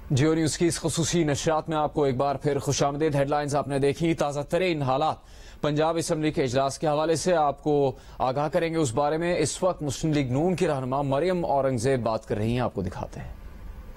जियो news की इस खुसूसी नशरियात में आपको एक बार फिर खुशामदीद। हेडलाइंस आपने देखी। ताज़ा तरीन हालात पंजाब असम्बली के इजलास के हवाले से आपको आगाह करेंगे। उस बारे में इस वक्त मुस्लिम लीग नून की रहनुमा मरियम औरंगजेब बात कर रही हैं, आपको दिखाते हैं।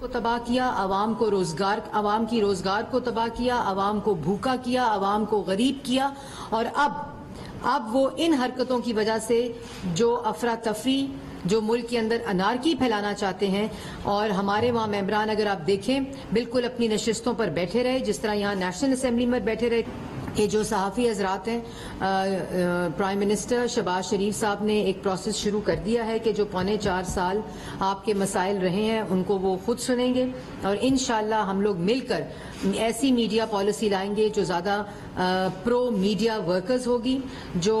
को तबाह किया, आवाम को रोजगार, आवाम की रोजगार को तबाह किया, आवाम को भूखा किया, आवाम को गरीब किया। और अब वो इन हरकतों की वजह से जो अफरा तफरी, जो मुल्क के अंदर अनारकी फैलाना चाहते हैं, और हमारे वहाँ मेंबरान अगर आप देखें बिल्कुल अपनी नशिस्तों पर बैठे रहे, जिस तरह यहाँ नेशनल असम्बली में बैठे रहे। कि जो सहाफ़ी हजरात हैं, प्राइम मिनिस्टर शहबाज शरीफ साहब ने एक प्रोसेस शुरू कर दिया है कि जो 4.25 साल आपके मसाइल रहे हैं उनको वो खुद सुनेंगे, और इंशाअल्लाह हम लोग मिलकर ऐसी मीडिया पॉलिसी लाएंगे जो ज़्यादा प्रो मीडिया वर्कर्स होगी, जो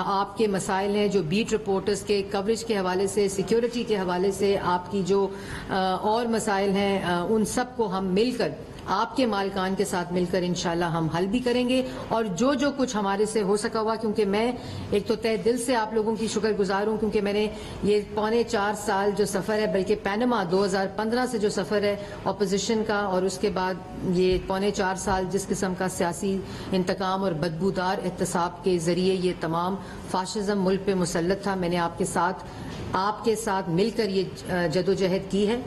आपके मसाइल हैं, जो बीट रिपोर्टर्स के कवरेज के हवाले से, सिक्योरिटी के हवाले से, आपकी जो और मसाइल हैं, उन सब को हम मिलकर आपके मालिकान के साथ मिलकर इंशाल्लाह हम हल भी करेंगे। और जो कुछ हमारे से हो सका हुआ, क्योंकि मैं एक तो तहे दिल से आप लोगों की शुक्रगुजार हूं, क्योंकि मैंने ये 4.25 साल जो सफर है, बल्कि पैनमा 2015 से जो सफर है अपोजिशन का, और उसके बाद ये 4.25 साल जिस किस्म का सियासी इंतकाम और बदबूदार एहतसाब के जरिए ये तमाम फाशिज्म मुल्क पे मुसल्लत था, मैंने आपके साथ मिलकर ये जदोजहद की है,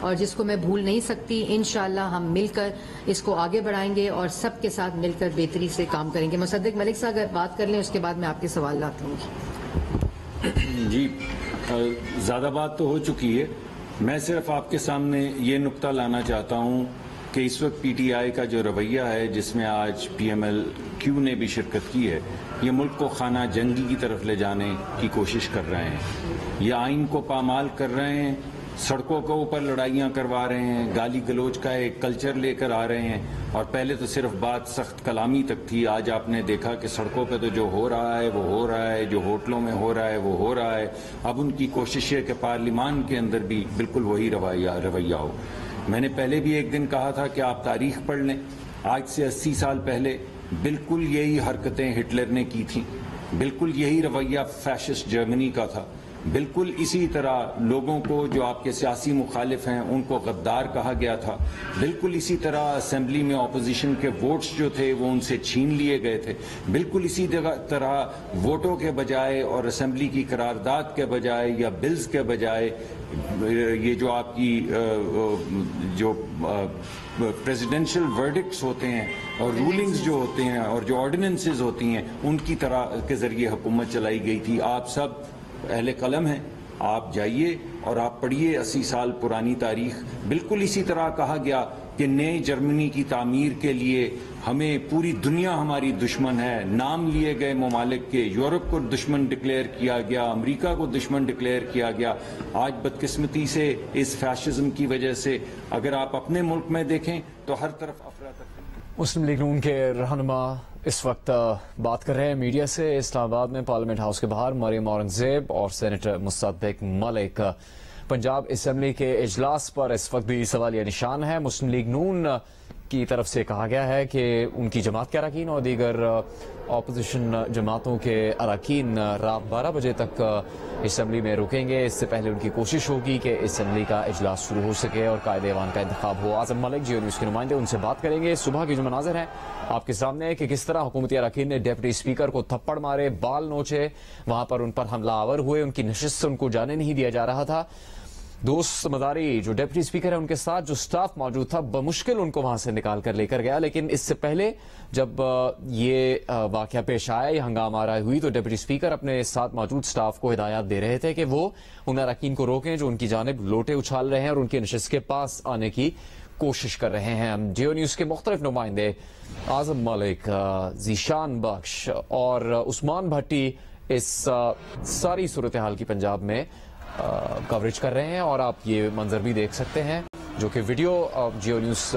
और जिसको मैं भूल नहीं सकती। इंशाअल्लाह हम मिलकर इसको आगे बढ़ाएंगे और सबके साथ मिलकर बेहतरी से काम करेंगे। मुसद्दिक मलिक साहब अगर बात कर लें, उसके बाद मैं आपके सवाल लाता हूँ। जी, ज़्यादा बात तो हो चुकी है। मैं सिर्फ आपके सामने ये नुक्ता लाना चाहता हूँ कि इस वक्त PTI का जो रवैया है, जिसमें आज PMLQ ने भी शिरकत की है, ये मुल्क को खाना जंगी की तरफ ले जाने की कोशिश कर रहे हैं। ये आइन को पामाल कर रहे हैं, सड़कों के ऊपर लड़ाइयाँ करवा रहे हैं, गाली गलोच का एक कल्चर लेकर आ रहे हैं। और पहले तो सिर्फ बात सख्त कलामी तक थी, आज आपने देखा कि सड़कों पे तो जो हो रहा है वो हो रहा है, जो होटलों में हो रहा है वो हो रहा है। अब उनकी कोशिश है कि पार्लियामान के अंदर भी बिल्कुल वही रवैया हो। मैंने पहले भी एक दिन कहा था कि आप तारीख पढ़ लें, आज से 80 साल पहले बिल्कुल यही हरकतें हिटलर ने की थी, बिल्कुल यही रवैया फैशिस्ट जर्मनी का था, बिल्कुल इसी तरह लोगों को जो आपके सियासी मुखालिफ हैं उनको गद्दार कहा गया था, बिल्कुल इसी तरह असेंबली में ऑपोजिशन के वोट्स जो थे वो उनसे छीन लिए गए थे, बिल्कुल इसी तरह वोटों के बजाय और असेंबली की करारदाद के बजाय या बिल्स के बजाय ये जो आपकी जो प्रेसिडेंशियल वर्डिक्ट्स होते हैं और रूलिंग्स जो होते हैं और जो ऑर्डिनेंसेस होती हैं, उनकी तरह के जरिए हुकूमत चलाई गई थी। आप सब अहले कलम हैं, आप जाइए और आप पढ़िए 80 साल पुरानी तारीख। बिल्कुल इसी तरह कहा गया कि नए जर्मनी की तामीर के लिए हमें पूरी दुनिया हमारी दुश्मन है। नाम लिए गए ममालिक के, यूरोप को दुश्मन डिक्लेयर किया गया, अमेरिका को दुश्मन डिक्लेयर किया गया। आज बदकिस्मती से इस फैशिज्म की वजह से अगर आप अपने मुल्क में देखें तो हर तरफ अफरा तफरी। मुस्लिम लीग नून के रहनुमा इस वक्त बात कर रहे हैं मीडिया से। इस्लामाबाद में पार्लियामेंट हाउस के बाहर मरियम औरंगजेब और सेनेटर मुसद्दिक मलिक। पंजाब असम्बली के इजलास पर इस वक्त भी सवालिया निशान है। मुस्लिम लीग नून की तरफ से कहा गया है कि उनकी जमात के अरकान और दीगर अपोजिशन जमातों के अरकान रात 12 बजे तक असम्बली में रुकेंगे। इससे पहले उनकी कोशिश होगी कि असम्बली का इजलास शुरू हो सके और कायदे ऐवान का इंतखाब हो। आजम मलिक जियो न्यूज़ के नुमाइंदे, उनसे बात करेंगे। सुबह के जो मनाजिर हैं आपके सामने है कि किस तरह हुकूमती अरकान ने डिप्टी स्पीकर को थप्पड़ मारे, बाल नोचे, वहां पर उन पर हमलावर हुए, उनकी नशिस्त से उनको जाने नहीं दिया जा रहा था। दोस्त मदारी जो डिप्टी स्पीकर है उनके साथ जो स्टाफ मौजूद था बमुश्किल उनको वहां से निकाल कर लेकर गया। लेकिन इससे पहले जब ये वाकया पेश आया, ये हंगामा आराई हुई, तो डिप्टी स्पीकर अपने साथ मौजूद स्टाफ को हिदायत दे रहे थे कि वो उन अरकान को रोकें जो उनकी जानिब लोटे उछाल रहे हैं और उनकी नशिस्त के पास आने की कोशिश कर रहे हैं। हम जियो न्यूज़ के मुख्तलिफ नुमाइंदे आजम मलिक, जीशान बख्श और उस्मान भट्टी इस सारी सूरत हाल की पंजाब में कवरेज कर रहे हैं। और आप ये मंजर भी देख सकते हैं जो कि वीडियो जियो न्यूज़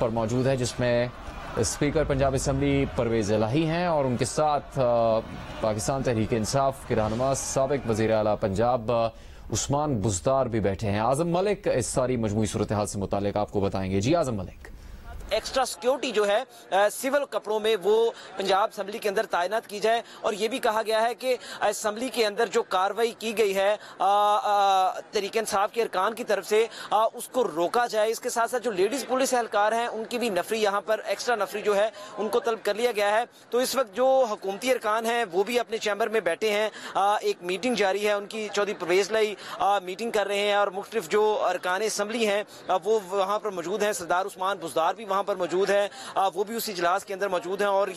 पर मौजूद है, जिसमें स्पीकर पंजाब असम्बली परवेज़ इलाही हैं और उनके साथ पाकिस्तान तहरीक इंसाफ के रहनुमा साबिक वज़ीर आला पंजाब उस्मान बुज़दार भी बैठे हैं। आज़म मलिक इस सारी मजमूई सूरत हाल से मुतालिक आपको बताएंगे। जी आज़म मलिक। एक्स्ट्रा सिक्योरिटी जो है सिविल कपड़ों में वो पंजाब असेंबली के अंदर तैनात की जाए। और ये भी कहा गया है कि असेंबली के अंदर जो कार्रवाई की गई है तहरीक इंसाफ के अरकान की तरफ से उसको रोका जाए। इसके साथ साथ जो लेडीज पुलिस एहलकार हैं उनकी भी नफरी यहाँ पर एक्स्ट्रा नफरी जो है उनको तलब कर लिया गया है। तो इस वक्त जो हुकूमती अरकान हैं वो भी अपने चैम्बर में बैठे हैं, एक मीटिंग जारी है उनकी, चौधरी परवेज लाई मीटिंग कर रहे हैं और मुख्तलिफ जो अरकान असम्बली हैं वो वहाँ पर मौजूद हैं। सरदार उस्मान बुज़दार भी वहाँ पर मौजूद है, वो भी उस इजलास के अंदर मौजूद हैं। और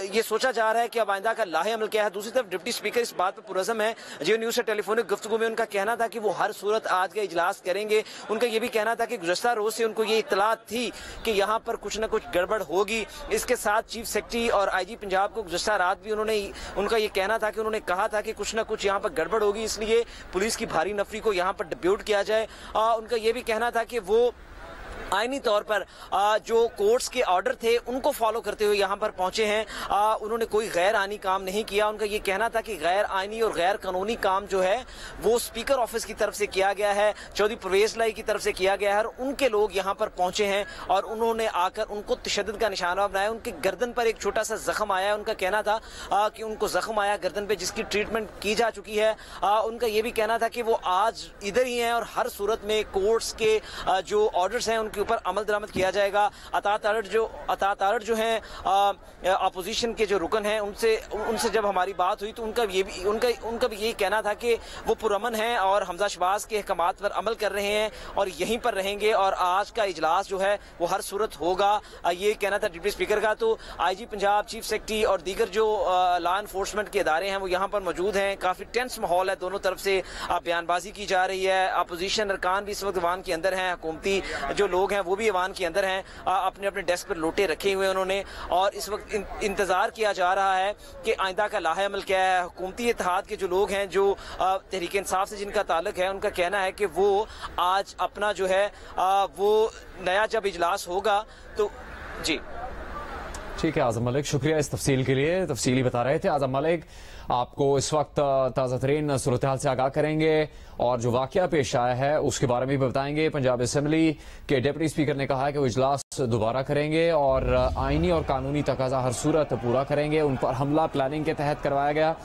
ये सोचा जा रहा है कि अब आइंदा का लाहे अमल क्या है। दूसरी तरफ डिप्टी स्पीकर इस बात पर पुरज़म है, जियो न्यूज़ से टेलीफोनिक गुफ्तगू में उनका कहना था कि वो हर सूरत आज का इजलास करेंगे। उनका ये भी कहना था कि गुज़श्ता रोज से उनको ये इत्तला थी कि यहाँ पर कुछ न कुछ गड़बड़ होगी। इसके साथ चीफ सेक्रेटरी और IG पंजाब को गुज़श्ता रात भी उनका ये कहना था कि उन्होंने कहा था कि कुछ न कुछ यहाँ पर गड़बड़ होगी, इसलिए पुलिस की भारी नफरी को यहाँ पर डिप्यूट किया जाए। उनका ये भी कहना था कि वो आईनी तौर पर जो कोर्ट्स के ऑर्डर थे उनको फॉलो करते हुए यहाँ पर पहुंचे हैं। उन्होंने कोई गैर आईनी काम नहीं किया। उनका ये कहना था कि गैर आईनी और गैर कानूनी काम जो है वो स्पीकर ऑफिस की तरफ से किया गया है, चौधरी परवेज लाई की तरफ से किया गया है और उनके लोग यहाँ पर पहुंचे हैं और उन्होंने आकर उनको तशद्दुद का निशाना बनाया। उनके गर्दन पर एक छोटा सा जख्म आया है। उनका कहना था कि उनको जख्म आया गर्दन पे जिसकी ट्रीटमेंट की जा चुकी है। उनका ये भी कहना था कि वो आज इधर ही हैं और हर सूरत में कोर्ट्स के जो ऑर्डर्स हैं के ऊपर अमल दरामद किया जाएगा। अतात आरट जो हैं अपोजिशन के जो रुकन हैं उनसे जब हमारी बात हुई तो उनका भी यही कहना था कि वो पुरअमन हैं और हमजा शहबाज के अहकामात पर अमल कर रहे हैं और यहीं पर रहेंगे और आज का इजलास जो है वो हर सूरत होगा, ये कहना था डिप्टी स्पीकर का। तो IG पंजाब, चीफ सेक्रेटरी और दीगर जो लॉ एनफोर्समेंट के इदारे हैं वो यहाँ पर मौजूद हैं। काफी टेंस माहौल है, दोनों तरफ से बयानबाजी की जा रही है। अपोजिशन अरकान भी इस वक्त ईवान के अंदर हैं, हुकूमती जो लोग हैं वो भी ईवान के अंदर हैं, अपने अपने डेस्क पर लोटे रखे हुए उन्होंने। और इस वक्त इंतजार किया जा रहा है कि आइंदा का लाहे अमल क्या है। हुकूमती इत्तेहाद के जो लोग हैं जो तहरीक इंसाफ से जिनका ताल्लुक है उनका कहना है कि वो आज अपना जो है वो नया जब इजलास होगा तो जी ठीक है। आजम मलिक, शुक्रिया इस तफसील के लिए, तफसीली बता रहे थे आजम मलिक। आपको इस वक्त ताज़ा तरीन सूरत हाल से आगाह करेंगे और जो वाकया पेश आया है उसके बारे में भी बताएंगे। पंजाब असेंबली के डिप्टी स्पीकर ने कहा है कि वो इजलास दोबारा करेंगे और आईनी और कानूनी तकाजा हर सूरत पूरा करेंगे। उन पर हमला प्लानिंग के तहत करवाया गया,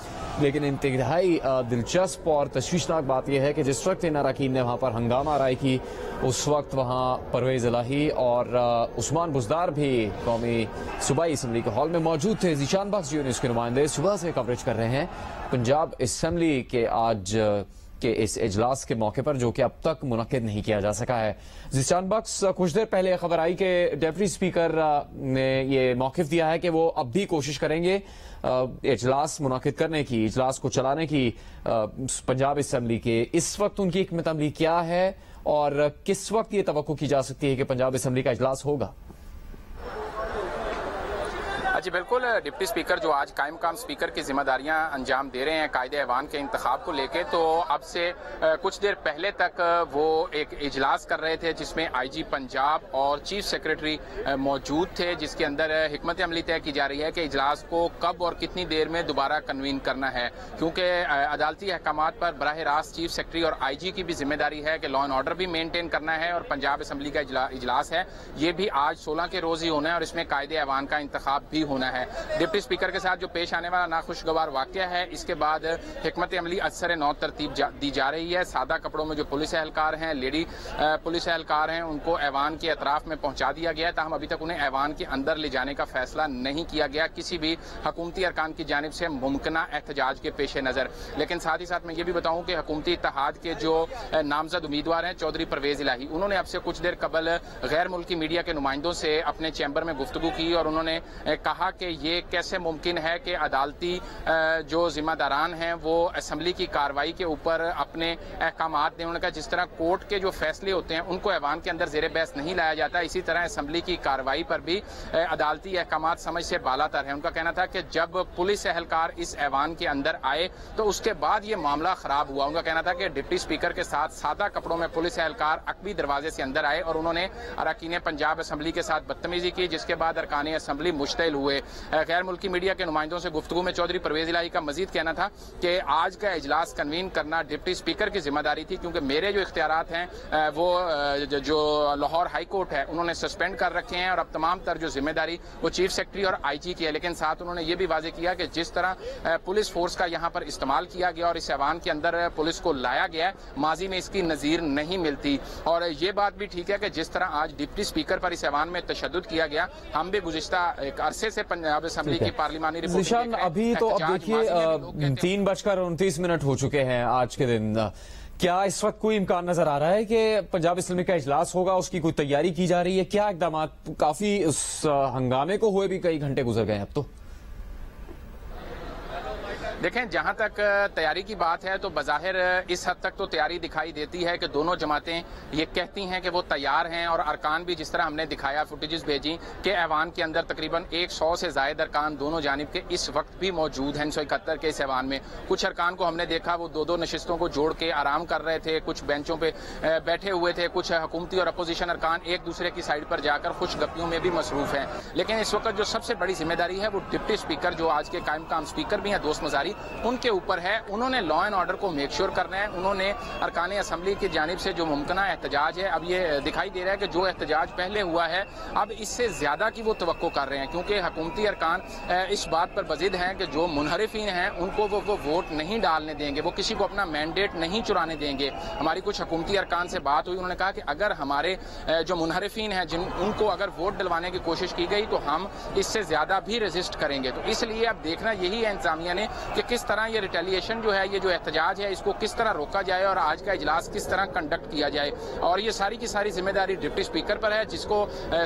लेकिन इंतहाई दिलचस्प और तशवीशनाक बात यह है कि जिस वक्त इन अरकान ने वहाँ पर हंगामा आराई की उस वक्त वहाँ परवेज इलाही और उस्मान बुज़दार भी कौमी सूबाई असम्बली के हॉल में मौजूद थे। ज़ीशान बख्श जियो न्यूज़ के नुमाइंदे सुबह से कवरेज कर रहे हैं पंजाब असेंबली के आज के इस इजलास के मौके पर जो कि अब तक मुनक्किद नहीं किया जा सका है। ज़ीशान बख्श, कुछ देर पहले खबर आई कि डिप्टी स्पीकर ने ये मौक़िफ़ दिया है कि वो अब भी कोशिश करेंगे इजलास मुनक्किद करने की, इजलास को चलाने की पंजाब असेंबली के। इस वक्त उनकी हिकमत अमली क्या है और किस वक्त ये तवक्को की जा सकती है कि पंजाब असेंबली का इजलास होगा? जी बिल्कुल, डिप्टी स्पीकर जो आज कायम काम स्पीकर की जिम्मेदारियां अंजाम दे रहे हैं कायदे ऐवान के इंतखाब को लेके, तो अब से कुछ देर पहले तक वो एक इजलास कर रहे थे जिसमें IG पंजाब और चीफ सेक्रेटरी मौजूद थे, जिसके अंदर हिकमत अमली तय की जा रही है कि इजलास को कब और कितनी देर में दोबारा कन्वीन करना है। क्योंकि अदालती अहकामात पर बराह रास्त चीफ सेक्रेटरी और IG की भी जिम्मेदारी है कि लॉ एंड ऑर्डर भी मेनटेन करना है और पंजाब असेंबली का इजलास है ये भी आज 16 के रोज ही होना है और इसमें कायदे ऐवान का इंतखाब भी होना है। डिप्टी स्पीकर के साथ जो पेश आने वाला नाखुशगवार वाकया है, इसके बाद हिकमत अमली असर नौ तरतीब दी जा रही है। सादा कपड़ों में जो पुलिस एहलकार हैं, लेडी पुलिस एहलकार हैं, उनको ऐवान के अतराफ में पहुंचा दिया गया है, ताहम अभी तक उन्हें ऐवान के अंदर ले जाने का फैसला नहीं किया गया किसी भी हुकूमती अरकान की जानिब से मुमकिना एहतजाज के पेश नजर। लेकिन साथ ही साथ मैं ये भी बताऊं कि हुकूमती इत्तेहाद के जो नामजद उम्मीदवार हैं चौधरी परवेज इलाही, उन्होंने अब से कुछ देर कबल गैर मुल्की मीडिया के नुमाइंदों से अपने चैम्बर में गुफ्तगू की और उन्होंने कहा कि ये कैसे मुमकिन है कि अदालती जो जिम्मेदारान हैं वो असेंबली की कार्रवाई के ऊपर अपने अहकामात दें। उन्होंने कहा जिस तरह कोर्ट के जो फैसले होते हैं उनको ऐवान के अंदर ज़ेरे बहस नहीं लाया जाता, इसी तरह असेंबली की कार्रवाई पर भी अदालती अहकामात समझ से बालातर है। उनका कहना था कि जब पुलिस एहलकार इस ऐवान के अंदर आए तो उसके बाद ये मामला खराब हुआ। उनका कहना था कि डिप्टी स्पीकर के साथ सादा कपड़ों में पुलिस एहलकार अकबी दरवाजे से अंदर आए और उन्होंने अरकान पंजाब असेंबली के साथ बदतमीजी की, जिसके बाद अरकान असेंबली मुश्तइल हुए हुए। गैर मुल्की मीडिया के नुमाइंदों से गुफ्तगू में चौधरी परवेज इलाही का मजीद कहना था कि आज का इजलास कन्वीन करना डिप्टी स्पीकर की जिम्मेदारी थी, क्योंकि मेरे जो इख्तियारात हैं वो जो लाहौर हाई कोर्ट है उन्होंने सस्पेंड कर रखे हैं और अब तमाम तर जो जिम्मेदारी वो चीफ सेक्रेटरी और आईजी की है। लेकिन साथ उन्होंने ये भी वाजे किया कि जिस तरह पुलिस फोर्स का यहाँ पर इस्तेमाल किया गया और इस ऐवान के अंदर पुलिस को लाया गया, माजी में इसकी नजीर नहीं मिलती। और ये बात भी ठीक है कि जिस तरह आज डिप्टी स्पीकर पर इस ऐवान में तशद्दुद किया गया, हम भी गुज़िश्ता एक अरसे से पंजाब असेंबली की पार्लिमानी रिपोर्ट अभी तो अब देखिए 3:29 हो चुके हैं आज के दिन। क्या इस वक्त कोई इम्कान नजर आ रहा है कि पंजाब असेंबली का इजलास होगा, उसकी कोई तैयारी की जा रही है? क्या इकदाम? काफी उस हंगामे को हुए भी कई घंटे गुजर गए अब तो। देखें, जहां तक तैयारी की बात है तो बज़ाहिर इस हद तक तो तैयारी दिखाई देती है कि दोनों जमातें ये कहती हैं कि वो तैयार हैं और अरकान भी जिस तरह हमने दिखाया, फुटेजेस भेजी कि ऐवान के अंदर तकरीबन 100 से ज़ायद अरकान दोनों जानिब के इस वक्त भी मौजूद हैं 1971 के इस ऐवान में। कुछ अरकान को हमने देखा वो दो नशिस्तों को जोड़ के आराम कर रहे थे, कुछ बेंचों पर बैठे हुए थे, कुछ हुकूमती और अपोजिशन अरकान एक दूसरे की साइड पर जाकर खुशगपियों में भी मसरूफ हैं। लेकिन इस वक्त जो सबसे बड़ी जिम्मेदारी है वो डिप्टी स्पीकर, जो आज के कायम काम स्पीकर भी हैं दोस्त मजारी, उनके ऊपर है। उन्होंने लॉ एंड ऑर्डर को मेक श्योर करना है। उन्होंने अरकान असेंबली की जानिब से जो मुमकिना एहतजाज है, अब ये दिखाई दे रहा है कि जो एहतजाज पहले हुआ है अब इससे ज्यादा की वो तवक्को कर रहे हैं, क्योंकि हुकूमती अरकान इस बात पर बजिद हैं कि जो मुनहरिफीन हैं उनको वो वोट नहीं डालने देंगे, वो किसी को अपना मैंडेट नहीं चुराने देंगे। हमारी कुछ हुकूमती अरकान से बात हुई, उन्होंने कहा कि अगर हमारे जो मुनहरिफीन हैं उनको अगर वोट दिलवाने की कोशिश की गई तो हम इससे ज्यादा भी रेजिस्ट करेंगे। तो इसलिए अब देखना यही है इंतजामिया ने कि किस तरह ये रिटेलिएशन जो है, ये जो एहतजाज है, इसको किस तरह रोका जाए और आज का इजलास किस तरह कंडक्ट किया जाए। और ये सारी की सारी जिम्मेदारी डिप्टी स्पीकर पर है, जिसको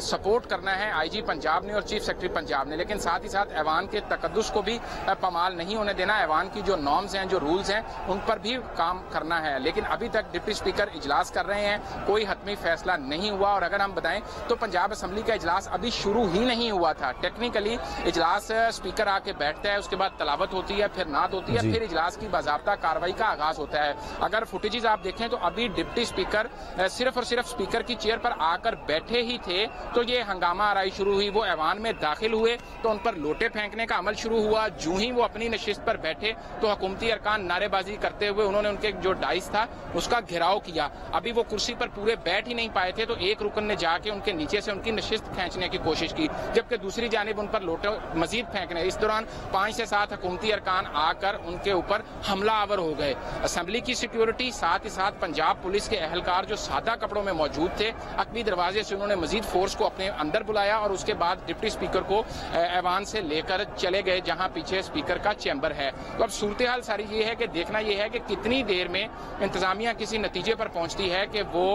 सपोर्ट करना है आईजी पंजाब ने और चीफ सेक्रेटरी पंजाब ने। लेकिन साथ ही साथ ऐवान के तकद्दुस को भी पमाल नहीं होने देना, ऐवान की जो नॉर्म्स हैं, जो रूल्स हैं, उन पर भी काम करना है। लेकिन अभी तक डिप्टी स्पीकर इजलास कर रहे हैं, कोई हतमी फैसला नहीं हुआ। और अगर हम बताएं तो पंजाब असेंबली का इजलास अभी शुरू ही नहीं हुआ था। टेक्निकली इजलास स्पीकर आके बैठता है, उसके बाद तलावत होती है, फिर नात होती है, फिर इजलास की बाज़ाब्ता कार्रवाई का आगाज होता है। अगर फुटेजेस आप देखें तो अभी डिप्टी स्पीकर सिर्फ और सिर्फ स्पीकर की चेयर पर आकर बैठे ही थे तो ये हंगामा आराई शुरू हुई। वो ऐवान में दाखिल हुए तो उन पर लोटे फेंकने का अमल शुरू हुआ। जूं ही वो अपनी नशिस्त पर बैठे तो हुकूमती अरकान नारेबाजी करते हुए उन्होंने उनके जो डाइस था उसका घेराव किया। अभी वो कुर्सी पर पूरे बैठ ही नहीं पाए थे तो एक रुकन ने जाके उनके नीचे से उनकी नशिस्त खींचने की कोशिश की, जबकि दूसरी जानिब उन पर लोटे मजीद फेंकने। इस दौरान 5 से 7 हुकूमती अरकान आकर उनके ऊपर हमला आवर हो गए। असेंबली की सिक्योरिटी, साथ ही साथ पंजाब पुलिस के अहलकार जो सादा कपड़ों में मौजूद थे, अकबी दरवाजे से उन्होंने मजीद फोर्स को अपने अंदर बुलाया और उसके बाद डिप्टी स्पीकर को ऐवान से लेकर चले गए जहां पीछे स्पीकर का चैम्बर है। तो अब सूरत हाल सारी ये है कि देखना यह है कि कितनी देर में इंतजामिया किसी नतीजे पर पहुंचती है कि वो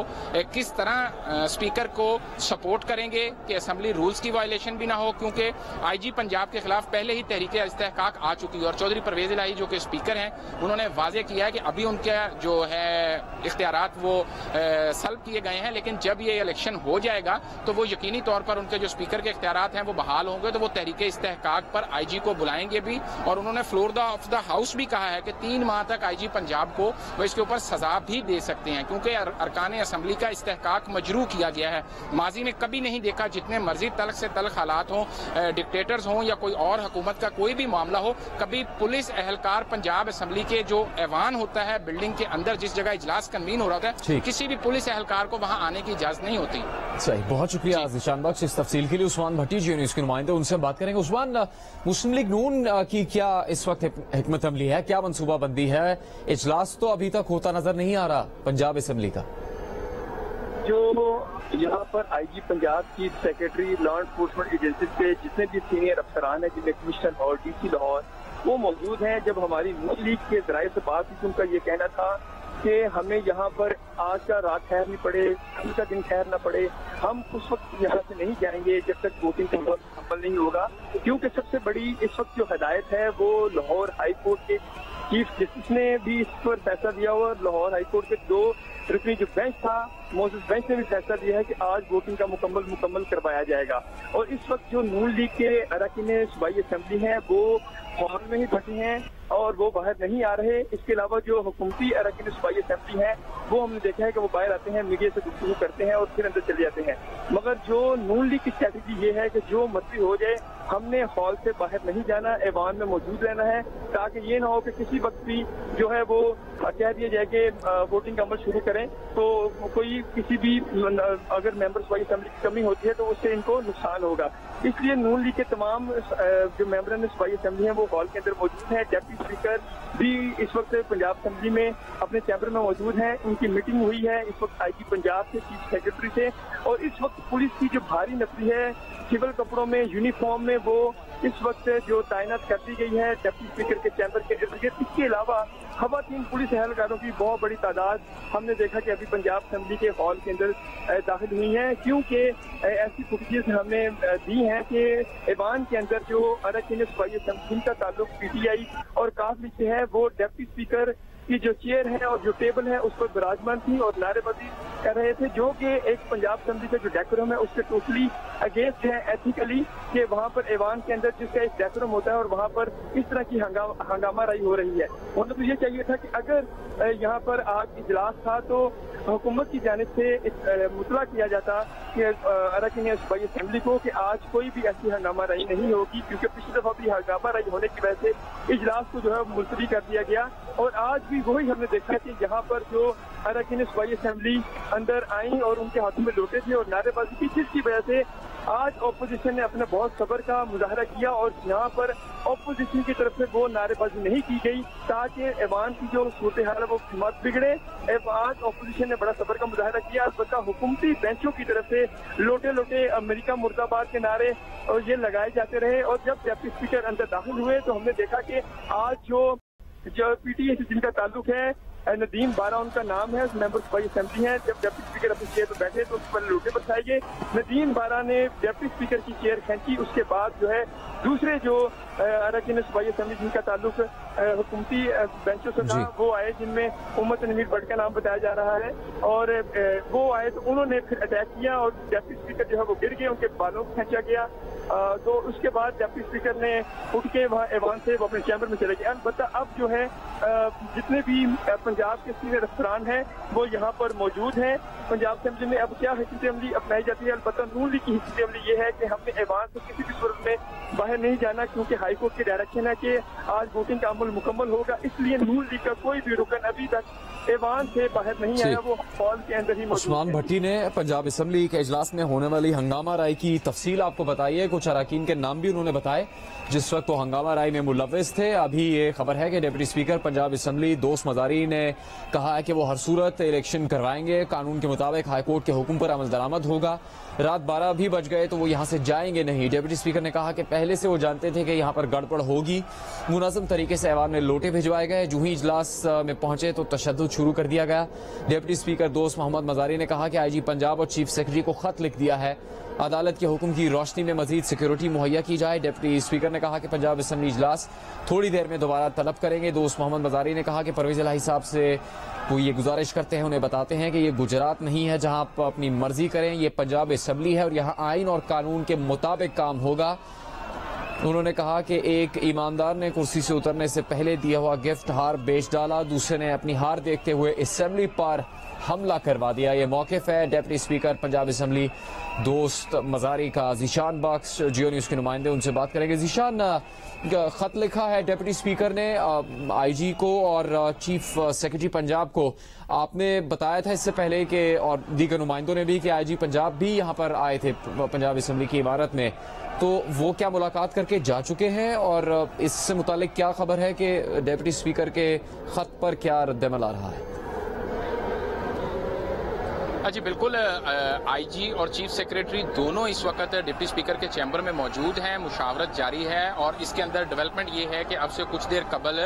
किस तरह स्पीकर को सपोर्ट करेंगे कि असेंबली रूल्स की वायलेशन भी ना हो, क्योंकि आईजी पंजाब के खिलाफ पहले ही तहरीके इस्तेहकाक आ चुकी है। और चौधरी परवेज इलाही जो कि स्पीकर हैं उन्होंने वाजे किया है कि अभी उनके जो है इख्तियारात वो सल्ब किए गए हैं, लेकिन जब ये इलेक्शन हो जाएगा तो वो यकीनी तौर पर उनके जो स्पीकर के इख्तियारात हैं वो बहाल होंगे, तो वो तहरीके इस्तेहकाक पर आईजी को बुलाएंगे भी। और उन्होंने फ्लोर ऑफ द हाउस भी कहा है कि 3 माह तक आईजी पंजाब को वो इसके ऊपर सजा भी दे सकते हैं, क्योंकि अरकान असेंबली का इस्तेहकाक मजरू किया गया है। माजी में कभी नहीं देखा, जितने मर्जी तल्ख से तल्ख हालात हों, डिक्टेटर्स हों या कोई और हुकूमत का कोई भी मामला हो, कभी पुलिस एहलकार पंजाब असेंबली के जो ऐवान होता है बिल्डिंग के अंदर जिस जगह इजलास कन्वीन हो रहा था, किसी भी पुलिस एहलकार को वहां आने की इजाजत नहीं होती। सही, बहुत शुक्रिया निशान बख्श इस तफसील के लिए। उस्मान भट्टी जी न्यूज़ के नुमाइंदे, उनसे बात करेंगे। उस्मान, मुस्लिम लीग नून की क्या इस वक्त हिकमत अमली है, क्या मनसूबाबंदी है? इजलास तो अभी तक होता नजर नहीं आ रहा पंजाब असेंबली का। जो यहाँ पर आईजी पंजाब की सेक्रेटरी, लॉ एनफोर्समेंट एजेंसी के जितने भी सीनियर अफसरान है, जिनमें कमिश्नर लाहौर, डीसी लाहौर, वो मौजूद हैं। जब हमारी नून लीग के जराये से बात हुई तो उनका ये कहना था कि हमें यहाँ पर आज का रात ठहर नहीं पड़े, कल का दिन ठहर ना पड़े, हम उस वक्त यहाँ से नहीं जाएंगे जब तक वोटिंग का मुकम्मल नहीं होगा। क्योंकि सबसे बड़ी इस वक्त जो हदायत है वो लाहौर हाई कोर्ट के चीफ जस्टिस ने भी इस पर फैसला दिया हुआ। लाहौर हाई कोर्ट के 2 रुकनी जो बेंच था, मोसेस बेंच ने भी फैसला दिया है कि आज वोटिंग का मुकम्मल करवाया जाएगा। और इस वक्त जो नून लीग के अरकान सूबाई असेंबली हैं वो हॉल में ही बैठे हैं। और वो बाहर नहीं आ रहे। इसके अलावा जो हुकूमती अरकान सूबाई असेंबली हैं वो हमने देखा है कि वो बाहर आते हैं, मीडिया से गुफ्तगू करते हैं और फिर अंदर चले जाते हैं। मगर जो नून लीग की स्ट्रैटेजी ये है कि जो मर्जी हो जाए हमने हॉल से बाहर नहीं जाना, ऐवान में मौजूद रहना है, ताकि ये ना हो कि किसी वक्त भी जो है वो कह दिया जाए कि वोटिंग का अमल शुरू करें तो कोई किसी भी अगर मेंबर सूबाई असेंबली की कमी होती है तो उससे इनको नुकसान होगा। इसलिए नून लीग के तमाम जो मेंबरान सूबाई असेंबली हैं वो हॉल के अंदर मौजूद हैं। डेप्टी स्पीकर भी इस वक्त पंजाब असेंबली में अपने चैम्बर में मौजूद हैं। उनकी मीटिंग हुई है इस वक्त आईजी पंजाब से, चीफ सेक्रेटरी से, और इस वक्त पुलिस की जो भारी नफरी है सिविल कपड़ों में, यूनिफॉर्म में, वो इस वक्त जो तैनात कर दी गई है डेप्टी स्पीकर के चैम्बर के इर्द गिर्द। इसके अलावा खवातीन पुलिस एहलकारों की बहुत बड़ी तादाद हमने देखा कि अभी पंजाब असेंबली के हॉल के अंदर दाखिल हुई हैं, क्योंकि ऐसी फुटेज हमने दी हैं कि ऐवान के अंदर जो अरकान सूबाई असेंबली का ताल्लुक पीटीआई और काफ लीग से है वो डेप्टी स्पीकर की जो चेयर है और जो टेबल है उस पर विराजमान थी और नारेबाजी कर रहे थे, जो कि एक पंजाब असेंबली का जो डेकोरम है उससे टोटली अगेंस्ट है एथिकली, कि वहाँ पर ऐवान के अंदर जिसका एक डेकोरम होता है और वहाँ पर इस तरह की हंगामा राई हो रही है। उन्हें तो ये चाहिए था कि अगर यहाँ पर आज इजलास था तो हुकूमत की जानिब से मुतला किया जाता कि अरकान सूबाई असेंबली को कि आज कोई भी ऐसी हंगामा राई नहीं होगी, क्योंकि पिछली दफा भी हंगामा राई होने की वजह से इजलास को जो है मुलतवी कर दिया गया। और आज भी वही हमने देखा कि यहाँ पर जो अरकान सूबाई असेंबली अंदर आई और उनके हाथों में लोटे थे और नारेबाजी की, जिसकी वजह से आज ऑपोजिशन ने अपना बहुत सब्र का मुजाहरा किया और यहाँ पर ऑपोजिशन की तरफ से वो नारेबाजी नहीं की गई ताकि ऐवान की जो सूरत हाल है वो मत बिगड़े। आज ऑपोजिशन ने बड़ा सब्र का मुजाहरा किया, अलबत्ता हुकूमती बेंचों की तरफ से लोटे लोटे अमेरिका मुर्दाबाद के नारे और ये लगाए जाते रहे। और जब डेप्टी स्पीकर अंदर दाखिल हुए तो हमने देखा कि आज जो पीटीआई से जिनका ताल्लुक है, नदीम बारा उनका नाम है, मेंबर सूबाई असेंबली हैं, जब डेप्टी स्पीकर अपनी चेयर पर बैठे तो उस पर लोटे बरसाए गए। नदीम बारा ने डेप्टी स्पीकर की चेयर खींची, उसके बाद जो है दूसरे जो अरकान सूबाई असेंबली जिनका ताल्लुक हुकूमती बेंचों से था वो आए, जिनमें उम्मत नमीर भट्ट का नाम बताया जा रहा है, और वो आए तो उन्होंने फिर अटैक किया और डेप्टी स्पीकर जो है वो गिर गए, उनके बालों को खींचा गया। तो उसके बाद डेप्टी स्पीकर ने उठ के वहाँ ऐवान से वो अपने चैम्बर में चले गए। अलबत्ता अब जो है जितने भी पंजाब के सीनियर अफसरान हैं वो यहाँ पर मौजूद हैं। पंजाब असेंबली में अब क्या हिकमत अमली अपनाई जाती है? अलबत्ता नून लीग की हिकमत अमली ये है कि हमने ऐवान से किसी भी सूरत में बाहर नहीं जाना, क्योंकि हाईकोर्ट की डायरेक्शन है कि आज वोटिंग का अमल मुकम्मल होगा। इसलिए नून लीग का कोई भी रुकन अभी तक ऐवान से बाहर नहीं आया, वो हॉल के अंदर ही मौजूद है। उस्मान भट्टी ने पंजाब असेंबली के इजलास में होने वाली हंगामा राय की तफसील आपको बताई है, कुछ अरकान के नाम भी उन्होंने बताए जिस वक्त वो हंगामा राय में मुलव्विस थे। अभी ये खबर है कि डिप्टी स्पीकर पंजाब असेंबली दोस्त मजारी ने कहा है कि वो हर सूरत इलेक्शन करवाएंगे, कानून के मुताबिक हाईकोर्ट के हुक्म पर अमल दरामद होगा। रात 12 भी बज गए तो वो यहाँ से जाएंगे नहीं। डिप्टी स्पीकर ने कहा कि पहले से वो जानते थे कि यहाँ पर गड़बड़ होगी। मुनाज़िम तरीके से ऐवान में लोटे भिजवाए गए, जो ही इजलास में पहुंचे तो तशद्दुद शुरू कर दिया गया। डिप्टी स्पीकर दोस्त मोहम्मद मजारी ने कहा कि आईजी पंजाब और चीफ सेक्रेटरी को खत लिख दिया है, अदालत के हुक्म की रोशनी में मजीद सिक्योरिटी मुहैया की जाए। डिप्टी स्पीकर ने कहा कि पंजाब असेंबली इजलास थोड़ी देर में दोबारा तलब करेंगे। दोस्त मोहम्मद मजारी ने कहा कि परवेज इलाही साहब से वो ये गुजारिश करते हैं, उन्हें बताते हैं कि ये गुजरात नहीं है जहां आप अपनी मर्जी करें, ये पंजाब असेंबली है और यहाँ आइन और कानून के मुताबिक काम होगा। उन्होंने कहा कि एक ईमानदार ने कुर्सी से उतरने से पहले दिया हुआ गिफ्ट हार बेच डाला, दूसरे ने अपनी हार देखते हुए असेंबली पर हमला करवा दिया। ये मौक़िफ़ है डिप्टी स्पीकर पंजाब असेंबली दोस्त मजारी का। जीशान बख्श जियो न्यूज़ के नुमाइंदे, उनसे बात करेंगे। जीशान, खत लिखा है डिप्टी स्पीकर ने आईजी को और चीफ सेक्रेटरी पंजाब को, आपने बताया था इससे पहले कि और दीगर नुमाइंदों ने भी कि आईजी पंजाब भी यहाँ पर आए थे पंजाब असेंबली की इमारत में, तो वो क्या मुलाकात करके जा चुके हैं और इससे मुतालिक क्या खबर है कि डिप्टी स्पीकर के खत पर क्या रद्दअमल आ रहा है? जी बिल्कुल, आईजी और चीफ सेक्रेटरी दोनों इस वक्त डिप्टी स्पीकर के चैम्बर में मौजूद हैं, मुशावरत जारी है। और इसके अंदर डेवलपमेंट ये है कि अब से कुछ देर कबल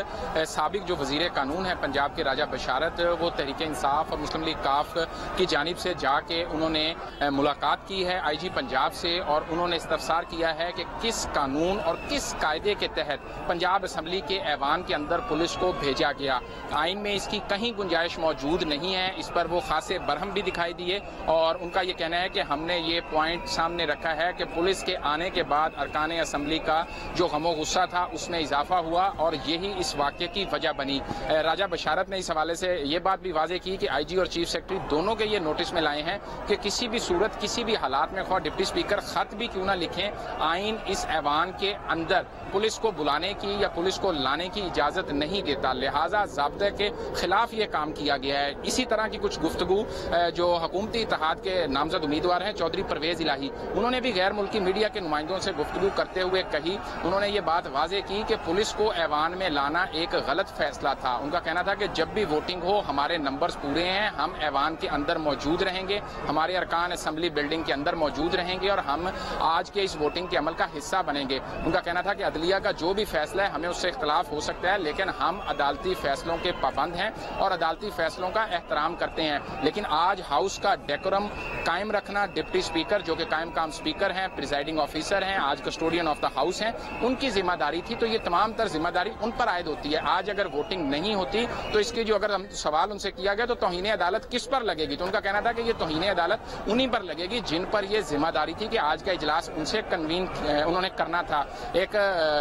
साबिक जो वजीर कानून है पंजाब के राजा बशारत, वो तहरीक इंसाफ और मुस्लिम लीग काफ की जानिब से जाके उन्होंने मुलाकात की है आईजी पंजाब से, और उन्होंने इस्तफसार किया है कि किस कानून और किस कायदे के तहत पंजाब असेंबली के ऐवान के अंदर पुलिस को भेजा गया। आइन में इसकी कहीं गुंजाइश मौजूद नहीं है, इस पर वो खासे बरहम भी दिखाई दिखाई दिए और उनका ये कहना है कि हमने ये पॉइंट सामने रखा है कि पुलिस के आने के बाद अरकान असम्बली का जो गमो गुस्सा था उसमें इजाफा हुआ और यही इस वाक़े की वजह बनी। राजा बशारत ने इस हवाले से ये बात भी वाज़ेह की कि आईजी और चीफ सेक्रेटरी दोनों के ये नोटिस में लाए हैं कि किसी भी सूरत किसी भी हालात में डिप्टी स्पीकर खत भी क्यों ना लिखें, आइन इस ऐवान के अंदर पुलिस को बुलाने की या पुलिस को लाने की इजाजत नहीं देता, लिहाजा ज़ाब्ते के खिलाफ ये काम किया गया है। इसी तरह की कुछ गुफ्तगू जो हुकूमती इत्तेहाद के नामजद उम्मीदवार हैं चौधरी परवेज इलाही, उन्होंने भी गैर मुल्की मीडिया के नुमाइंदों से गुफ्तगू करते हुए कही। उन्होंने ये बात वाज़ेह की कि पुलिस को ऐवान में लाना एक गलत फैसला था। उनका कहना था कि जब भी वोटिंग हो हमारे नंबर्स पूरे हैं, हम ऐवान के अंदर मौजूद रहेंगे, हमारे अरकान असम्बली बिल्डिंग के अंदर मौजूद रहेंगे और हम आज के इस वोटिंग के अमल का हिस्सा बनेंगे। उनका कहना था कि अदलिया का जो भी फैसला है हमें उससे इख्तलाफ हो सकता है, लेकिन हम अदालती फैसलों के पाबंद हैं और अदालती फैसलों का एहतराम करते हैं। लेकिन आज हाउस का डेकोरम कायम रखना डिप्टी स्पीकर जो कि कायम काम स्पीकर हैं, प्रिजाइडिंग ऑफिसर हैं, आज कस्टोडियन ऑफ द हाउस हैं, उनकी जिम्मेदारी थी। तो ये तमाम तर जिम्मेदारी उन पर आयद होती है। आज अगर वोटिंग नहीं होती तो इसकी जो अगर हम सवाल उनसे किया गया तो तौहीन अदालत किस पर लगेगी, तो उनका कहना था कि ये तौहीन अदालत उन्हीं पर लगेगी जिन पर यह जिम्मेदारी थी कि आज का इजलास उनसे कन्वीन उन्होंने करना था। एक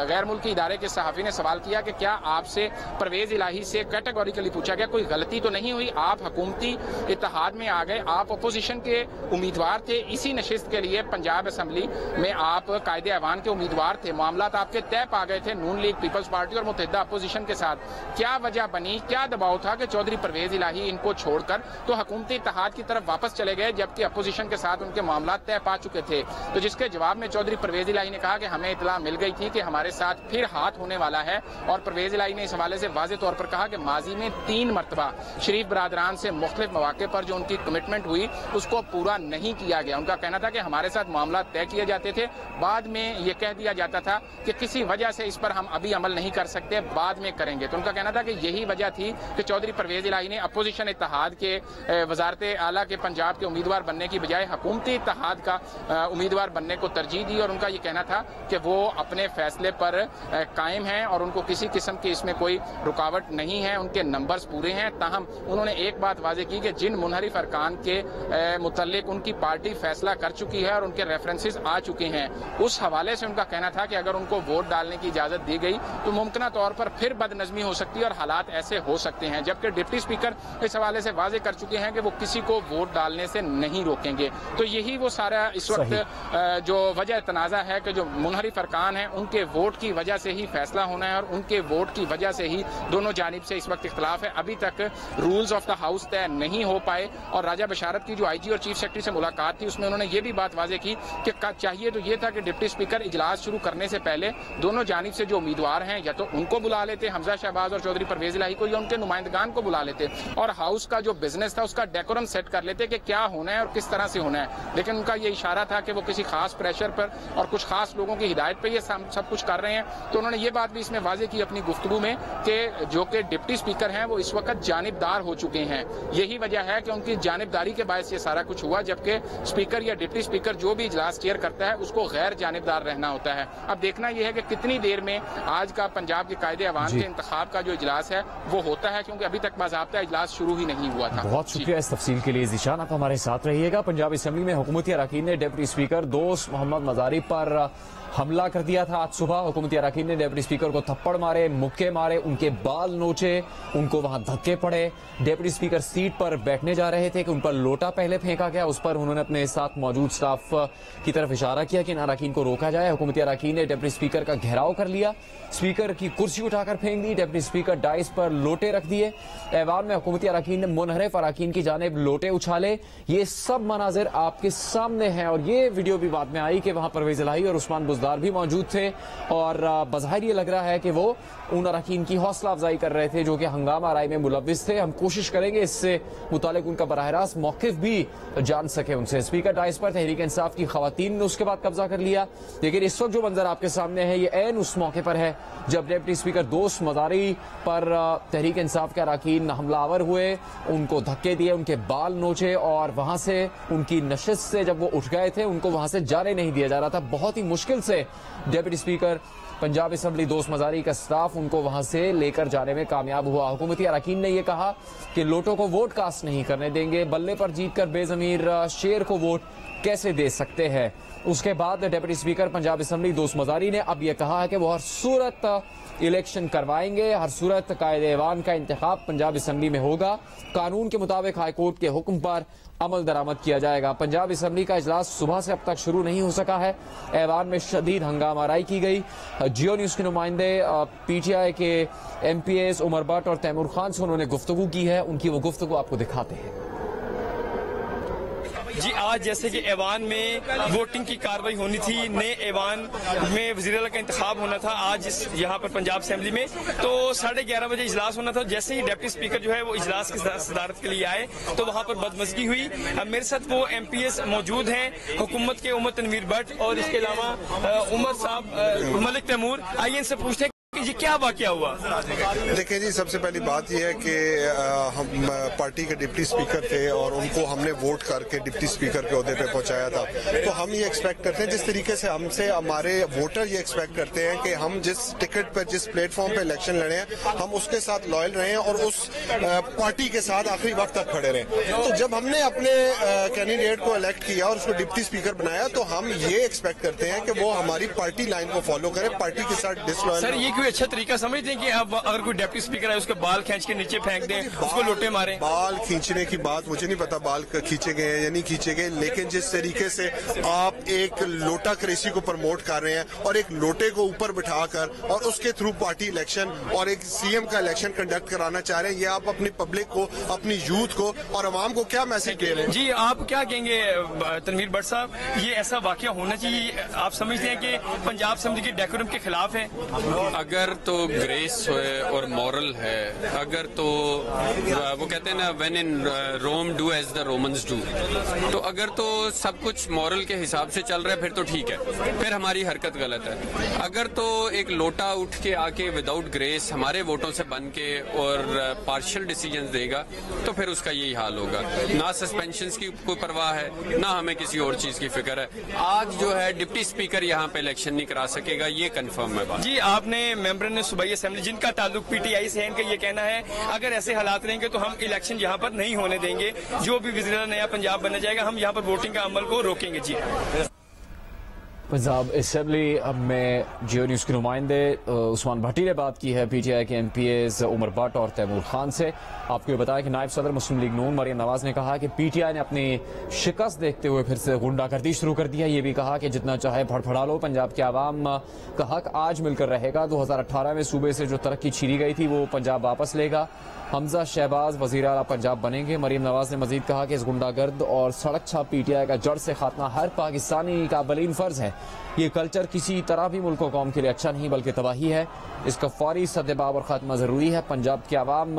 गैर मुल्की इदारे के सहाफी ने सवाल किया कि क्या आपसे परवेज इलाही से कैटेगोरिकली पूछा गया कोई गलती तो नहीं हुई, आप हुकूमती इत्तेहाद में आ गए, आप अपोजिशन के उम्मीदवार थे, इसी नशिस्त के लिए पंजाब असम्बली में आप कायदे ऐवान के उम्मीदवार थे, मामला आपके तय पा गए थे नून लीग पीपल्स पार्टी और मुत्तहिदा अपोजिशन के साथ, क्या वजह बनी, क्या दबाव था कि चौधरी परवेज इलाही इनको छोड़कर तो हुकूमती इत्तेहाद की तरफ वापस चले गए जबकि अपोजिशन के साथ उनके मामला तय पा चुके थे। तो जिसके जवाब में चौधरी परवेज इलाही ने कहा कि हमें इतला मिल गई थी कि हमारे साथ फिर हाथ होने वाला है और परवेज इलाही ने इस हवाले से वाज़ेह तौर पर कहा कि माजी में 3 मरतबा शरीफ बरादरान से मुख्तलिफ मौके पर जो उनकी कमिटमेंट हुई उसको पूरा नहीं किया गया। उनका कहना था कि हमारे साथ मामला तय किए जाते थे, बाद में ये कह दिया जाता था कि किसी वजह से इस पर हम अभी अमल नहीं कर सकते, बाद में करेंगे। तो उनका कहना था कि यही वजह थी कि चौधरी परवेज इलाही ने अपोजिशन इत्तेहाद के वजारत आला के पंजाब के उम्मीदवार बनने की बजाय हुकूमती इत्तेहाद का उम्मीदवार बनने को तरजीह दी और उनका ये कहना था कि वो अपने फैसले पर कायम हैं और उनको किसी किस्म की इसमें कोई रुकावट नहीं है, उनके नंबर्स पूरे हैं। ताहम उन्होंने एक बात वाज़ेह की कि जिन मुनहरिफ अरकान के मुतल्लिक उनकी पार्टी फैसला कर चुकी है और उनके रेफरेंसेस आ चुके हैं, उस हवाले से उनका कहना था कि अगर उनको वोट डालने की इजाजत दी गई तो मुमकिन तौर पर फिर बदनज़मी हो सकती है और हालात ऐसे हो सकते हैं। जबकि डिप्टी स्पीकर इस हवाले से वाज़ेह कर चुके हैं कि वो किसी को वोट डालने से नहीं रोकेंगे। तो यही वो सारा इस वक्त जो वजह तनाज़ा है कि जो मुनहरिफ अरकान हैं उनके वोट की वजह से ही फैसला होना है और उनके वोट की वजह से ही दोनों जानिब से इस वक्त इख्तलाफ है। अभी तक रूल्स ऑफ द हाउस तय नहीं हो पाए और राजा बशारत की जो आईजी और चीफ सेक्रेटरी से मुलाकात थी उसमें उन्होंने ये भी बात वाज़ेह की कि चाहिए तो ये था कि डिप्टी स्पीकर इजलास शुरू करने से पहले दोनों जानिब से जो उम्मीदवार हैं या तो उनको बुला लेते, हमजा शहबाज और चौधरी परवेज इलाही को, या उनके नुमाइंदगान को बुला लेते और हाउस का जो बिजनेस था उसका डेकोरम सेट कर लेते कि क्या होना है और किस तरह से होना है। लेकिन उनका ये इशारा था कि वो किसी खास प्रेशर पर और कुछ खास लोगों की हिदायत पर ये सब कुछ कर रहे हैं। तो उन्होंने ये बात भी इसमें वाज़ेह की अपनी गुफ्तगू में कि जो कि डिप्टी स्पीकर हैं वो इस वक्त जानिबदार हो चुके हैं। यही वजह है कि उनकी जानिबदारी के बायस ये सारा कुछ हुआ, जबकि स्पीकर या डिप्टी स्पीकर जो भी इजलास चेयर करता है उसको गैर जानिबदार रहना होता है। अब देखना यह है कि कितनी देर में आज का पंजाब के कायदे अवाम के इंतखाब का जो इजलास है वो होता है, क्योंकि अभी तक बाज़ाब्ता इजलास शुरू ही नहीं हुआ था। बहुत शुक्रिया इस तफसील के लिए ज़ीशान, आप हमारे साथ रहिएगा। पंजाब असेंबली में हुकूमती अरकान ने डिप्टी स्पीकर दोस्त मोहम्मद मजारी पर हमला कर दिया था। आज सुबह हुकूमती अरकान ने डिप्टी स्पीकर को थप्पड़ मारे, मुक्के मारे, उनके बाल नोचे, उनको वहां धक्के पड़े। डिप्टी स्पीकर सीट पर बैठने जा रहे थे कि उन पर लोटा पहले फेंका गया, उस पर उन्होंने अपने साथ मौजूद स्टाफ की तरफ इशारा किया कि इन अरकान को रोका जाए। हुकूमती अरकान ने डिप्टी स्पीकर का घेराव कर लिया, स्पीकर की कुर्सी उठाकर फेंक दी, डिप्टी स्पीकर डाइस पर लोटे रख दिए। ऐवान में हुकूमती अरकान ने मुनहरिफ अरकान की जानिब लोटे उछाले। ये सब मनाजिर आपके सामने हैं और ये वीडियो भी बाद में आई कि वहां परवेज इलाही और उस्मान बुज़दार भी मौजूद थे और बज़ाहिर ये लग रहा है कि वो उन अरकान की हौसला अफजाई कर रहे थे जो कि हंगामा आराई में मुलव्विस थे। हम कोशिश करेंगे इससे मुतालिक उनका बराह रास्त मौक़िफ़ भी जान सके उनसे। स्पीकर डाइस पर तहरीक इंसाफ की खवातीन ने उसके बाद कब्जा कर लिया, लेकिन इस वक्त जो मंजर आपके सामने है ये ऐन उस मौके पर है जब डिप्टी स्पीकर दोस्त मजारी पर तहरीक इंसाफ के अरकान हमलावर हुए, उनको धक्के दिए, उनके बाल नोचे और वहां से उनकी नशिस्त से जब वो उठ गए थे उनको वहां से जाने नहीं दिया जा रहा था। बहुत ही मुश्किल से डिप्टी स्पीकर पंजाब असेंबली दोस्त मजारी का स्टाफ उनको वहां से लेकर जाने में कामयाब हुआ। हुकूमती अरकान ने यह कहा कि लोटों को वोट कास्ट नहीं करने देंगे, बल्ले पर जीतकर बेजमीर शेर को वोट कैसे दे सकते हैं। उसके बाद डिप्टी स्पीकर पंजाब असम्बली दोस्त मजारी ने अब यह कहा है कि वो हर सूरत इलेक्शन करवाएंगे, हर सूरत कायदे ऐवान का इंतखाब पंजाब असम्बली में होगा। कानून के मुताबिक हाईकोर्ट के हुक्म पर अमल दरामद किया जाएगा। पंजाब असम्बली का इजलास सुबह से अब तक शुरू नहीं हो सका है। ऐवान में शदीद हंगामाराई की गई। जियो न्यूज के नुमाइंदे PTI के MPAs उमर भट्ट और तैमूर खान से उन्होंने गुफ्तगू की है। उनकी वो गुफ्तगू आपको दिखाते हैं। जी, आज जैसे कि ऐवान में वोटिंग की कार्रवाई होनी थी, नए ऐवान में वज़ीर आला का इंतखाब होना था आज यहाँ पर पंजाब असेंबली में, तो 11:30 बजे इजलास होना था। जैसे ही डिप्टी स्पीकर जो है वो इजलास की सदारत के लिए आए तो वहाँ पर बदमज़गी हुई। मेरे साथ वो MPS मौजूद हैं हुकूमत के, उमर तनवीर भट्ट और इसके अलावा उमर साहब मलिक तैमूर। आइए इनसे पूछते हैं जी क्या वाकया हुआ। देखिए जी, सबसे पहली बात यह है कि हम पार्टी के डिप्टी स्पीकर थे और उनको हमने वोट करके डिप्टी स्पीकर के ओहदे पे पहुंचाया था। तो हम ये एक्सपेक्ट करते हैं, जिस तरीके से हमसे हमारे वोटर ये एक्सपेक्ट करते हैं कि हम जिस टिकट पर, जिस प्लेटफॉर्म पे इलेक्शन लड़े हैं, हम उसके साथ लॉयल रहें और उस पार्टी के साथ आखिरी वक्त तक खड़े रहें। तो जब हमने अपने कैंडिडेट को इलेक्ट किया और उसको डिप्टी स्पीकर बनाया तो हम ये एक्सपेक्ट करते हैं कि वो हमारी पार्टी लाइन को फॉलो करे, पार्टी के साथ डिसलॉयल। अच्छा तरीका समझते हैं कि अब अगर कोई डिप्टी स्पीकर है उसके बाल खींच के नीचे फेंक दें, उसको लोटे मारें? बाल खींचने की बात मुझे नहीं पता बाल खींचे गए हैं या नहीं खींचे गए, लेकिन जिस तरीके से आप एक लोटा क्रेसी को प्रमोट कर रहे हैं और एक लोटे को ऊपर बिठाकर और उसके थ्रू पार्टी इलेक्शन और एक CM का इलेक्शन कंडक्ट कराना चाह रहे हैं, ये आप अपनी पब्लिक को, अपनी यूथ को और अवाम को क्या मैसेज दे रहे हैं? जी, आप क्या कहेंगे तनवीर भट्ट साहब, ये ऐसा वाकया होना चाहिए? आप समझते हैं कि पंजाब असेंबली के डेकोरम के खिलाफ है? अगर तो ग्रेस है और मॉरल है, अगर तो वो कहते हैं ना when in Rome do as the Romans do, तो अगर तो सब कुछ मॉरल के हिसाब से चल रहा है फिर तो ठीक है, फिर हमारी हरकत गलत है। अगर तो एक लोटा उठ के आके विदाउट ग्रेस हमारे वोटों से बन के और पार्शियल डिसीजन देगा तो फिर उसका यही हाल होगा। ना सस्पेंशन की कोई परवाह है, ना हमें किसी और चीज की फिक्र है। आज जो है डिप्टी स्पीकर यहाँ पे इलेक्शन नहीं करा सकेगा, ये कंफर्म है बात। जी, आपने मेंबर ने सूबाई असेंबली जिनका ताल्लुक PTI से है, इनका ये कहना है अगर ऐसे हालात रहेंगे तो हम इलेक्शन यहाँ पर नहीं होने देंगे, जो भी वज़ीर नया पंजाब बना जाएगा हम यहाँ पर वोटिंग का अमल को रोकेंगे। जी, पंजाब असेंबली में जियो न्यूज़ के नुमाइंदे उस्मान भट्टी ने बात की है PTI के MPAs उमर भट्ट और तैमूर खान से। आपको ये बताया कि नायब सदर मुस्लिम लीग नून मरियम नवाज ने कहा कि PTI ने अपनी शिकस्त देखते हुए फिर से गुंडागर्दी शुरू कर दी है। ये भी कहा कि जितना चाहे फड़फड़ा लो, पंजाब के आवाम का हक आज मिलकर रहेगा। 2018 में सूबे से जो तरक्की छीनी गई थी वो पंजाब वापस लेगा। हमजा शहबाज वज़ीर आला पंजाब बनेंगे। मरियम नवाज ने मजीद कहा कि इस गुंडागर्द और सड़क छाप PTI का जड़ से खात्मा हर पाकिस्तानी का बलीन फर्ज है। ये कल्चर किसी तरह भी मुल्क कौम के लिए अच्छा नहीं बल्कि तबाही है। इसका फौरी सद्देबाब और खात्मा जरूरी है। पंजाब के आवाम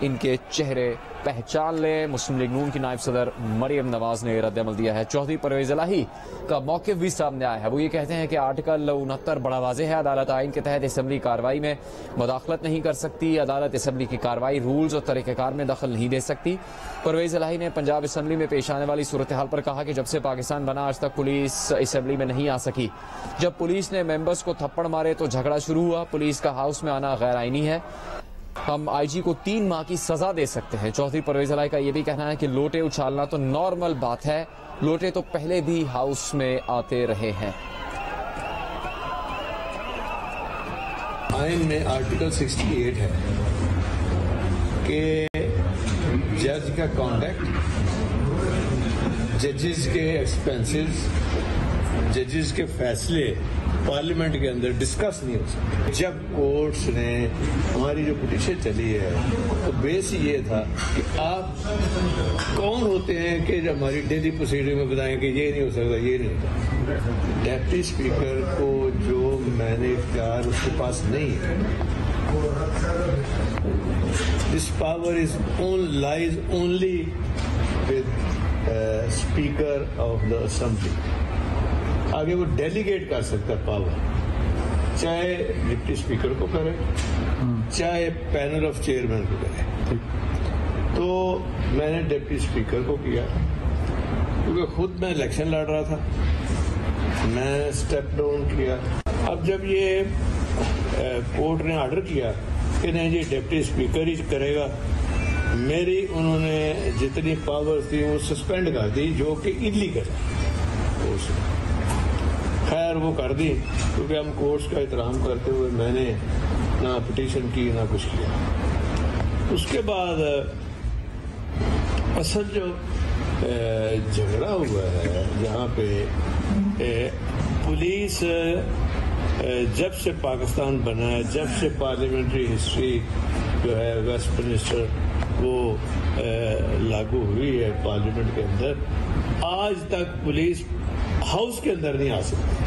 इनके चेहरे पहचान ले। मुस्लिम लीग नून की नायब सदर मरियम नवाज ने रद्दअमल दिया है। चौधरी परवेज इलाही का मौक़िफ़ भी सामने आया है। वो ये कहते हैं कि आर्टिकल 69 बड़ा वाज़ेह है। अदालत आइन के तहत असम्बली कार्रवाई में मुदाखलत नहीं कर सकती। अदालत असम्बली की कार्रवाई रूल्स और तरीक़ेकार में दखल नहीं दे सकती। परवेज इलाही ने पंजाब असम्बली में पेश आने वाली सूरत हाल पर कहा कि जब से पाकिस्तान बना आज तक पुलिस असम्बली में नहीं आ सकी। जब पुलिस ने मेंबर्स को थप्पड़ मारे तो झगड़ा शुरू हुआ। पुलिस का हाउस में आना गैर आईनी है। हम IG को 3 माह की सजा दे सकते हैं। चौधरी परवेज इलाही का यह भी कहना है कि लोटे उछालना तो नॉर्मल बात है। लोटे तो पहले भी हाउस में आते रहे हैं। आइन में आर्टिकल 68 है कि जज का कॉन्डक्ट, जजेस के एक्सपेंसेस, जजेस के फैसले पार्लियामेंट के अंदर डिस्कस नहीं हो सकते। जब कोर्ट्स ने हमारी जो पिटीशन चली है तो बेस ये था कि आप कौन होते हैं कि हमारी डेली प्रोसीडिंग में बताएं कि ये नहीं हो सकता, ये नहीं होता। डिप्टी स्पीकर को जो मैंने इख्तियार उसके पास नहीं है। This power is lies only with speaker of the assembly. आगे वो डेलीगेट कर सकता पावर, चाहे डिप्टी स्पीकर को करे, चाहे पैनल ऑफ चेयरमैन को करे। तो मैंने डिप्टी स्पीकर को किया क्योंकि खुद मैं इलेक्शन लड़ रहा था, मैं स्टेप डाउन किया। अब जब ये कोर्ट ने ऑर्डर किया कि नहीं जी डिप्टी स्पीकर ही करेगा, मेरी उन्होंने जितनी पावर्स थी वो सस्पेंड कर दी, जो कि इलीगल है। खैर वो कर दी, क्योंकि हम कोर्ट्स का एहतराम करते हुए मैंने ना पिटीशन की ना कुछ किया। उसके बाद असल जो झगड़ा हुआ है, जहाँ पे पुलिस जब से पाकिस्तान बना है, जब से पार्लियामेंट्री हिस्ट्री जो है वेस्टमिनिस्टर वो लागू हुई है पार्लियामेंट के अंदर, आज तक पुलिस हाउस के अंदर नहीं आ सकती।